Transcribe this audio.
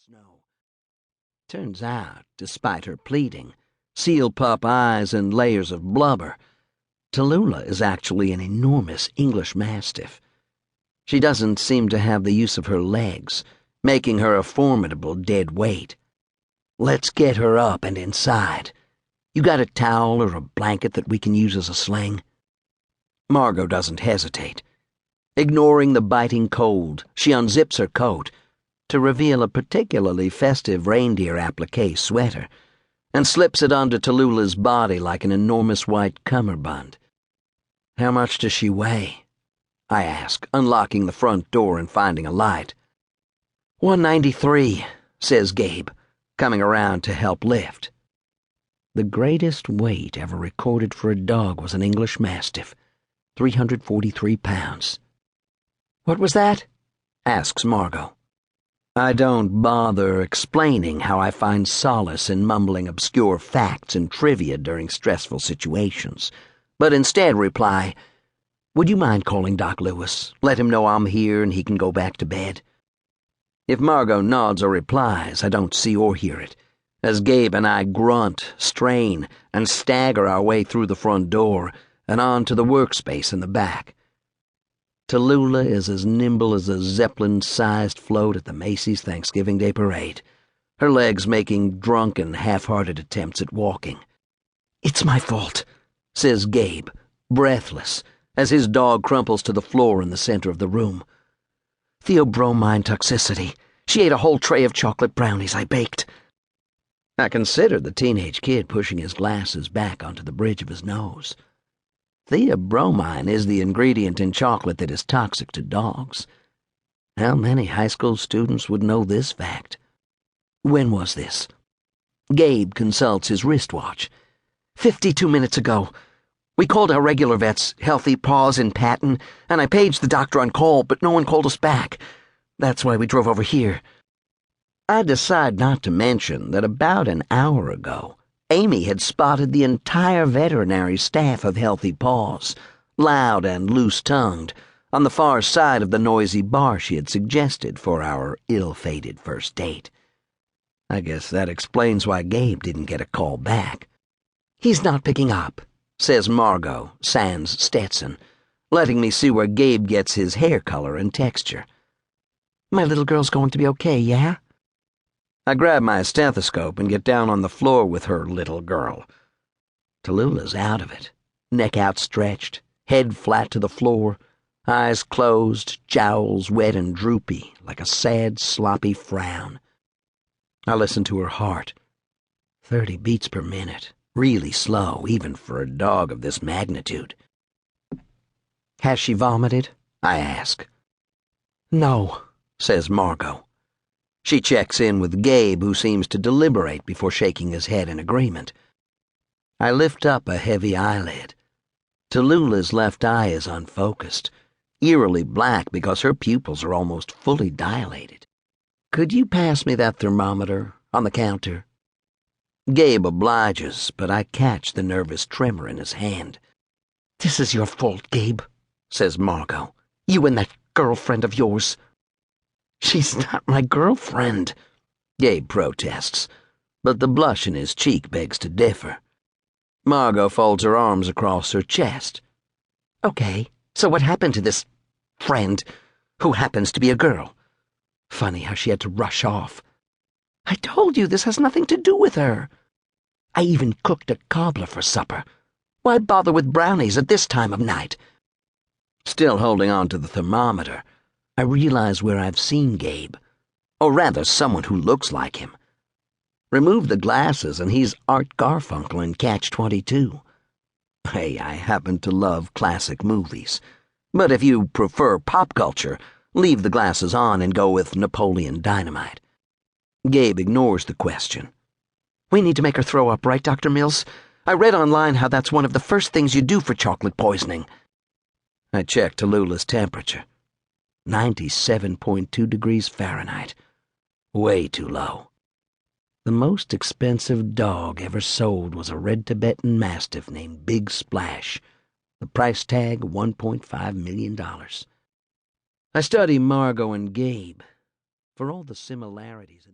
snow. Turns out, despite her pleading, seal pup eyes and layers of blubber, Tallulah is actually an enormous English mastiff. She doesn't seem to have the use of her legs, making her a formidable dead weight. Let's get her up and inside. You got a towel or a blanket that we can use as a sling? Margot doesn't hesitate. Ignoring the biting cold, she unzips her coat to reveal a particularly festive reindeer applique sweater and slips it onto Tallulah's body like an enormous white cummerbund. How much does she weigh? I ask, unlocking the front door and finding a light. 193, says Gabe, coming around to help lift. The greatest weight ever recorded for a dog was an English Mastiff, 343 pounds. What was that? Asks Margot. I don't bother explaining how I find solace in mumbling obscure facts and trivia during stressful situations, but instead reply, would you mind calling Doc Lewis? Let him know I'm here and he can go back to bed. If Margot nods or replies, I don't see or hear it, as Gabe and I grunt, strain, and stagger our way through the front door and on to the workspace in the back. Tallulah is as nimble as a Zeppelin-sized float at the Macy's Thanksgiving Day Parade, her legs making drunken, half-hearted attempts at walking. It's my fault, says Gabe, breathless, as his dog crumples to the floor in the center of the room. Theobromine toxicity. She ate a whole tray of chocolate brownies I baked. I considered the teenage kid pushing his glasses back onto the bridge of his nose. Theobromine is the ingredient in chocolate that is toxic to dogs. How many high school students would know this fact? When was this? Gabe consults his wristwatch. 52 minutes ago. We called our regular vets, Healthy Paws in Patton, and I paged the doctor on call, but no one called us back. That's why we drove over here. I decide not to mention that about an hour ago, Amy had spotted the entire veterinary staff of Healthy Paws, loud and loose-tongued, on the far side of the noisy bar she had suggested for our ill-fated first date. I guess that explains why Gabe didn't get a call back. He's not picking up, says Margot, sans Stetson, letting me see where Gabe gets his hair color and texture. My little girl's going to be okay, yeah? I grab my stethoscope and get down on the floor with her little girl. Tallulah's out of it, neck outstretched, head flat to the floor, eyes closed, jowls wet and droopy, like a sad, sloppy frown. I listen to her heart. 30 beats per minute, really slow, even for a dog of this magnitude. Has she vomited? I ask. No, says Margot. She checks in with Gabe, who seems to deliberate before shaking his head in agreement. I lift up a heavy eyelid. Tallulah's left eye is unfocused, eerily black because her pupils are almost fully dilated. Could you pass me that thermometer on the counter? Gabe obliges, but I catch the nervous tremor in his hand. This is your fault, Gabe, says Margot. You and that girlfriend of yours. She's not my girlfriend, Gabe protests, but the blush in his cheek begs to differ. Margot folds her arms across her chest. Okay, so what happened to this friend, who happens to be a girl? Funny how she had to rush off. I told you this has nothing to do with her. I even cooked a cobbler for supper. Why bother with brownies at this time of night? Still holding on to the thermometer, I realize where I've seen Gabe, or rather someone who looks like him. Remove the glasses and he's Art Garfunkel in Catch-22. Hey, I happen to love classic movies, but if you prefer pop culture, leave the glasses on and go with Napoleon Dynamite. Gabe ignores the question. We need to make her throw up, right, Dr. Mills? I read online how that's one of the first things you do for chocolate poisoning. I checked Tallulah's temperature. 97.2 degrees Fahrenheit. Way too low. The most expensive dog ever sold was a red Tibetan Mastiff named Big Splash. The price tag, $1.5 million. I study Margot and Gabe for all the similarities in their